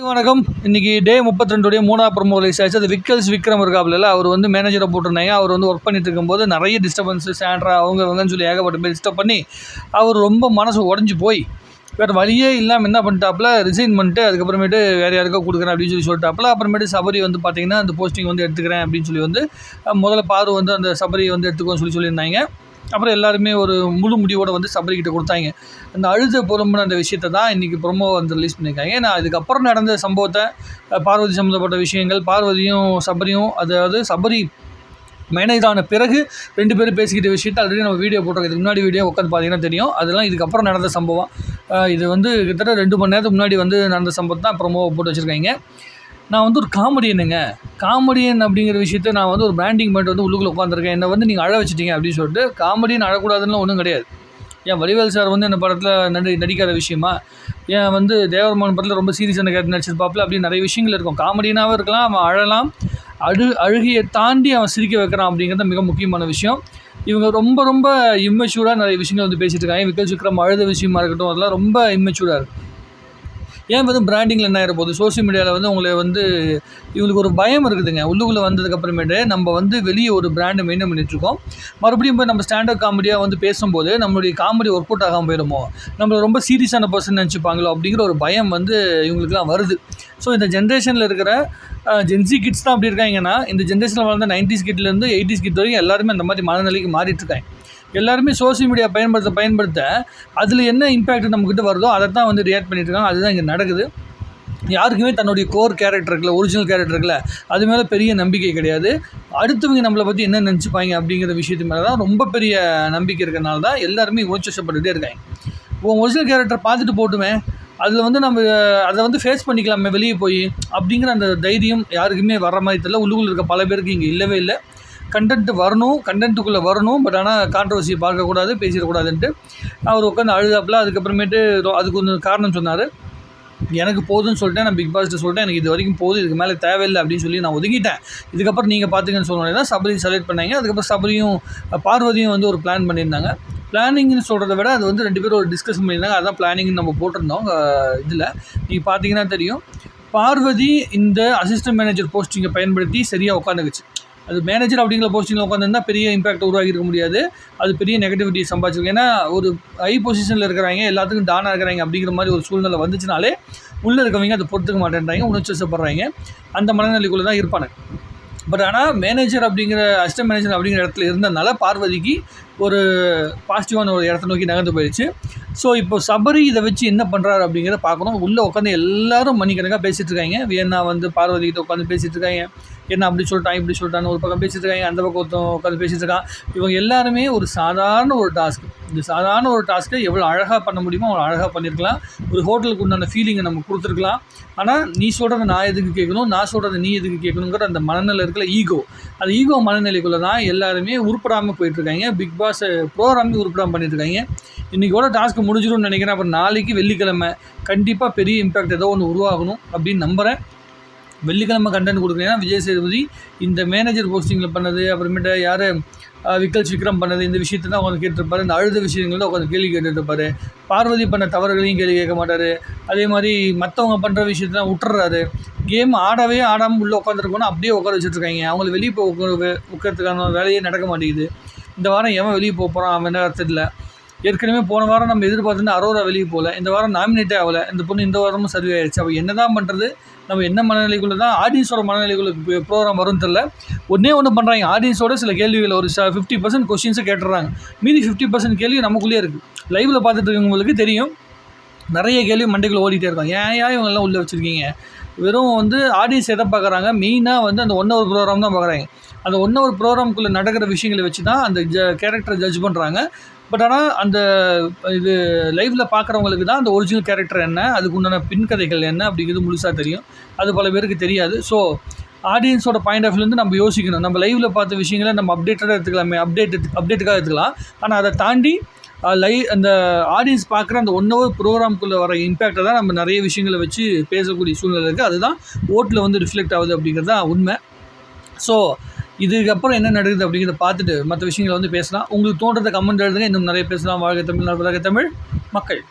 வணக்கம். இன்னைக்கு டே 32 மூணாவது ப்ரோமோ ரிலீஸ் ஆச்சு. அது விக்ரம் இருக்காப்புல, அவர் வந்து மேனேஜரை போட்டிருந்தாங்க. அவர் வந்து ஒர்க் பண்ணிட்டு இருக்கும்போது நிறைய டிஸ்டர்பன்ஸு, சாண்ட்ரா அவங்கன்னு சொல்லி ஏகப்பட்ட பேர் டிஸ்டர்ப் பண்ணி அவர் ரொம்ப மனசு உடஞ்சி போய் வேறு வழியே இல்லாமல் என்ன பண்ணிட்டாப்புல, ரிசைன் பண்ணிட்டு அதுக்கப்புறமேட்டு வேறு யாருக்கோ கொடுக்குறேன் அப்படின்னு சொல்லிட்டாப்புல. அப்புறமேட்டு சபரி வந்து பார்த்தீங்கன்னா அந்த போஸ்டிங் வந்து எடுத்துக்கிறேன் அப்படின்னு சொல்லி வந்து முதல்ல பாரு வந்து அந்த சபரி வந்து எடுத்துக்கோன்னு சொல்லியிருந்தாங்க. அப்புறம் எல்லாருமே ஒரு முழு முடிவோடு வந்து சபரிக்கிட்ட கொடுத்தாங்க. அந்த அழுத புலம்புன அந்த விஷயத்தை தான் இன்றைக்கி ப்ரொமோ வந்து ரிலீஸ் பண்ணியிருக்காங்க. நான் இதுக்கப்புறம் நடந்த சம்பவத்தை, பார்வதி சம்மந்தப்பட்ட விஷயங்கள், பார்வதியும் சபரியும், அதாவது சபரி மேனேஜரான பிறகு 2 பேரும் பேசிக்கிட்ட விஷயத்தை ஆல்ரெடி நம்ம வீடியோ போட்டிருக்கோம். இதுக்கு முன்னாடி வீடியோ உட்காந்து பார்த்தீங்கன்னா தெரியும். அதெல்லாம் இதுக்கப்புறம் நடந்த சம்பவம். இது வந்து கிட்டத்தட்ட 2 மணி நேரத்துக்கு முன்னாடி வந்து நடந்த சம்பவத்தை தான் ப்ரொமோவை போட்டு வச்சுருக்காங்க. நான் வந்து ஒரு காமெடியன் அப்படிங்கிற விஷயத்த நான் வந்து ஒரு பிராண்டிங் பண்ணிட்டு வந்து உள்ளுக்குள்ளே உட்காந்துருக்கேன். என்னை வந்து நீங்கள் அழ வச்சுட்டீங்க அப்படின்னு சொல்லிட்டு. காமெடின்னு அழக்கூடாதுன்னு ஒன்றும் கிடையாது. ஏன் வடிவேல் சார் வந்து இந்த படத்தில் நடிக்காத விஷயமா? ஏன் வந்து தேவரமான் படத்தில் ரொம்ப சீரியஸான கேரக்டர் நடிச்சிருப்பாப்புல, அப்படின்னு நிறைய விஷயங்கள் இருக்கும். காமெடினாகவும் இருக்கலாம், அவன் அழலாம். அழுகையை தாண்டி அவன் சிரிக்க வைக்கிறான் அப்படிங்கிறது மிக முக்கியமான விஷயம். இவங்க ரொம்ப ரொம்ப இம்மெச்சூராக நிறைய விஷயங்கள் வந்து பேசிகிட்டு இருக்காங்க. விக்ரம் அழுத விஷயமா இருக்கட்டும், அதெல்லாம் ரொம்ப இம்மெச்சூராக இருக்குது. ஏன் வந்து பிராண்டிங்கில் என்ன ஆகிற போகுது? சோஷியல் மீடியாவில் வந்து உங்களை வந்து இவங்களுக்கு ஒரு பயம் இருக்குதுங்க. உள்ளுக்குள்ளே வந்ததுக்கப்புறமேட்டு நம்ம வந்து வெளியே ஒரு பிராண்டை மெயின்டைன் பண்ணிகிட்ருக்கோம். மறுபடியும் போய் நம்ம ஸ்டாண்டப் காமெடியாக வந்து பேசும்போது நம்மளுடைய காமெடி ஒர்க் அவுட் ஆகாமல் போயிடுமோ, நம்மளை ரொம்ப சீரியஸான பர்சன் நினச்சிப்பாங்களோ அப்படிங்கிற ஒரு பயம் வந்து இவங்களுக்குலாம் வருது. ஸோ இந்த ஜென்ரேஷனில் இருக்கிற ஜென்சி கிட்ஸ் தான் அப்படி இருக்காங்கன்னா, இந்த ஜென்ரேஷனில் வளர்ந்த 90s கிட்லேருந்து 80s கிட் வரைக்கும் எல்லாருமே அந்த மாதிரி மனநிலைக்கு மாறிட்டுருக்காங்க. எல்லாருமே சோஷியல் மீடியா பயன்படுத்த அதில் என்ன இம்பேக்ட் நம்மக்கிட்ட வருதோ அதை தான் வந்து ரியாக்ட் பண்ணிட்டு இருக்காங்க. அதுதான் இங்கே நடக்குது. யாருக்குமே தன்னுடைய கோர் கேரக்டர் இருக்குல்ல, ஒரிஜினல் கேரக்டர் இருக்குல்ல, அது மேலே பெரிய நம்பிக்கை கிடையாது. அடுத்தவங்க நம்மளை பற்றி என்ன நினச்சிப்பாங்க அப்படிங்கிற விஷயத்து மேலே தான் ரொம்ப பெரிய நம்பிக்கை இருக்கிறனால தான் எல்லாருமே உணர்ச்சிப்பட்டுகிட்டே இருக்காங்க. ஒரிஜினல் கேரக்டர் பார்த்துட்டு போட்டுமே, அதில் வந்து நம்ம அதை வந்து ஃபேஸ் பண்ணிக்கலாமே வெளியே போய் அப்படிங்கிற அந்த தைரியம் யாருக்குமே வர மாதிரி தெரியல. உள்ளுக்குள்ள இருக்க பல பேருக்கு இங்கே இல்லவே இல்லை. கண்டென்ட்டுக்குள்ளே வரணும், பட் ஆனால் கான்ட்ரவர்சியை பார்க்கக்கூடாது, பேசிடக்கூடாதுன்ட்டு அவர் உட்காந்து அழுதாப்பில். அதுக்கப்புறமேட்டு அதுக்கு கொஞ்சம் காரணம் சொன்னார். எனக்கு போதுன்னு சொல்லிட்டேன், நான் பிக் பாஸ்ட்டு சொல்லிட்டேன், எனக்கு இது வரைக்கும் போதும், இதுக்கு மேலே தேவையில்லை அப்படின்னு சொல்லி நான் ஒதுக்கிட்டேன். இதுக்கப்புறம் நீங்கள் பார்த்துங்கன்னு சொன்னோடனே தான் சபரி செலக்ட் பண்ணாங்க. அதுக்கப்புறம் சபரியும் பார்வதியும் வந்து ஒரு பிளான் பண்ணியிருந்தாங்க. பிளானிங்னு சொல்கிறத விட அது வந்து 2 பேரும் ஒரு டிஸ்கஷன் பண்ணியிருந்தாங்க. அதுதான் பிளானிங்னு நம்ம போட்டிருந்தோம். இதில் நீங்கள் பார்த்தீங்கன்னா தெரியும், பார்வதி இந்த அசிஸ்டன்ட் மேனேஜர் போஸ்டிங்கை பயன்படுத்தி சரியாக உட்காந்துக்குச்சு. அது மேனேஜர் அப்படிங்கிற போஸ்டிங்கில் உட்காந்துருந்தா பெரிய இம்பாக்ட் உருவாகியிருக்க முடியாது. அது பெரிய நெகட்டிவிட்டி சம்பாதிச்சிருக்கு. ஏன்னா ஒரு ஹை பொசிஷனில் இருக்கிறாங்க, எல்லாத்துக்கும் டானாக இருக்கிறாங்க அப்படிங்கிற மாதிரி ஒரு சூழ்நிலை வந்துச்சுனாலே உள்ளே இருக்கவங்க அதை பொறுத்துக்க மாட்டேன்றாங்க, உணர்ச்சிவசப்படுறாங்க. அந்த மனநிலைக்குள்ளே தான் இருப்பாங்க. பட் ஆனால் மேனேஜர் அப்படிங்கிற அசிஸ்டன்ட் மேனேஜர் அப்படிங்கிற இடத்துல இருந்ததுனால பார்வதிக்கு ஒரு பாசிட்டிவான ஒரு இடத்த நோக்கி நகர்ந்து போயிடுச்சு. ஸோ இப்போ சபரி இதை வச்சு என்ன பண்ணுறாரு அப்படிங்கிறத பார்க்கணும். உள்ளே உட்காந்து எல்லோரும் மணிக்கணக்காக பேசிகிட்டு இருக்காங்க. வேணா வந்து பார்வதிக்கிட்ட உட்காந்து பேசிகிட்டு இருக்காங்க. என்ன அப்படி சொல்லிட்டான் இப்படி சொல்லிட்டான்னு ஒரு பக்கம் பேசிகிட்டு இருக்காங்க, அந்த பக்கம் ஒருத்தன் உட்காந்து பேசிகிட்டு இருக்கான். இவங்க எல்லாருமே ஒரு சாதாரண ஒரு டாஸ்க்கு, இந்த சாதாரண ஒரு டாஸ்க்கை எவ்வளோ அழகாக பண்ண முடியுமோ அவ்வளோ அழகாக பண்ணியிருக்கலாம். ஒரு ஹோட்டலுக்கு உண்டான ஃபீலிங்கை நம்ம கொடுத்துருக்கலாம். ஆனால் நீ சொல்கிறத நான் எதுக்கு கேட்கணும், நான் சொல்கிறத நீ எதுக்கு கேட்கணுங்கிற அந்த மனநிலை இருக்கிற ஈகோ, அந்த ஈகோ மனநிலைக்குள்ளே தான் எல்லாருமே உருப்படாமல் போயிட்டுருக்காங்க. பிக் பாஸ் ப்ரோக்ராமே உருப்படாமல் பண்ணிட்டுருக்காங்க. இன்றைக்கோட டாஸ்க்கு முடிஞ்சிடும்னு நினைக்கிறேன். அப்புறம் நாளைக்கு வெள்ளிக்கிழமை கண்டிப்பாக பெரிய இம்பாக்ட் ஏதோ ஒன்று உருவாகணும் அப்படின்னு நம்புகிறேன். வெள்ளிக்கிழமை கண்டென்ட் கொடுக்குறேன்னா விஜய் சேதுபதி இந்த மேனேஜர் போஸ்டிங்கில் பண்ணது, அப்புறமேட்டு யார் விக்ரம் பண்ணது, இந்த விஷயத்தை தான் உட்காந்து கேட்டுருப்பார். இந்த அழுத விஷயங்கள் தான் உட்காந்து கேள்வி கேட்டுருப்பார். பார்வதி பண்ண தவறுகளையும் கேள்வி கேட்க மாட்டார். அதே மாதிரி மற்றவங்க பண்ணுற விஷயத்தை தான் விட்டுறாரு. கேம் ஆடாமல் உள்ளே உட்காந்துருக்கோன்னா அப்படியே உட்கார வச்சுட்ருக்காங்க. அவங்கள வெளியே உட்காரத்துக்கான வேலையே நடக்க மாட்டேங்குது. இந்த வாரம் எவன் வெளியே போகிறான் அவன் என்ன தெரியல. ஏற்கனவே போன வாரம் நம்ம எதிர்பார்த்துட்டு அரோரா வெளியே போகல, இந்த வாரம் நாமினேட்டே ஆகலை. இந்த பொண்ணு இந்த வாரமும் சர்வே ஆகிடுச்சு. அப்போ என்ன தான் பண்ணுறது? நம்ம என்ன மனநிலைக்குள்ளே தான் ஆடியன்ஸோட மனநிலைக்குள்ளே ப்ரோக்ராம் வரும்னு தெரில. ஒன்று பண்ணுறாங்க, ஆடியன்ஸோட சில கேள்விகளை ஒரு 50% கொஸ்டின்ஸை கேட்டுடுறாங்க. மீதி 50% கேள்வி நமக்குள்ளேயே இருக்குது. லைவில் பார்த்துட்டு இருக்கவங்களுக்கு தெரியும், நிறைய கேள்வி மண்டைக்குள்ளே ஓடிட்டே இருக்காங்க. ஏன் இவங்கெல்லாம் உள்ளே வச்சுருக்கீங்க? வெறும் வந்து ஆடியன்ஸ் எதை பார்க்குறாங்க, மெயினாக வந்து அந்த 1 ஹவர் ப்ரோக்ராம் தான் பார்க்குறாங்க. அந்த 1 ஹவர் ப்ரோக்ராமுக்குள்ளே நடக்கிற விஷயங்களை வச்சு தான் அந்த கேரக்டரை ஜட்ஜ் பண்ணுறாங்க. பட் ஆனால் அந்த இது லைவில் பார்க்குறவங்களுக்கு தான் அந்த ஒரிஜினல் கேரக்டர் என்ன, அதுக்கு உண்டான பின்கதைகள் என்ன அப்படிங்கிறது முழுசாக தெரியும். அது பல பேருக்கு தெரியாது. ஸோ ஆடியன்ஸோட பாயிண்ட் ஆஃப் வியூலேருந்து நம்ம யோசிக்கணும். நம்ம லைவில் பார்த்த விஷயங்களை நம்ம அப்டேட்டடாக எடுத்துக்கலாமே, அப்டேட்டுக்காக எடுத்துக்கலாம். ஆனால் அதை தாண்டி அந்த ஆடியன்ஸ் பார்க்குற அந்த 1 ஹவர் ப்ரோக்ராமுக்குள்ளே வர இம்பேக்டை தான் நம்ம நிறைய விஷயங்களை வச்சு பேசக்கூடிய சூழ்நிலை இருக்குது. அதுதான் ஓட்டில் வந்து ரிஃப்ளெக்ட் ஆகுது அப்படிங்கிறது தான் உண்மை. ஸோ இதுக்கப்புறம் என்ன நடக்குது அப்படிங்கிறத பார்த்துட்டு மற்ற விஷயங்களை வந்து பேசலாம். உங்களுக்கு தோன்றதை கமெண்ட் எழுதுங்க. இன்னும் நிறைய பேசலாம். வாழ்க தமிழ், வளர்க தமிழ் மக்கள்.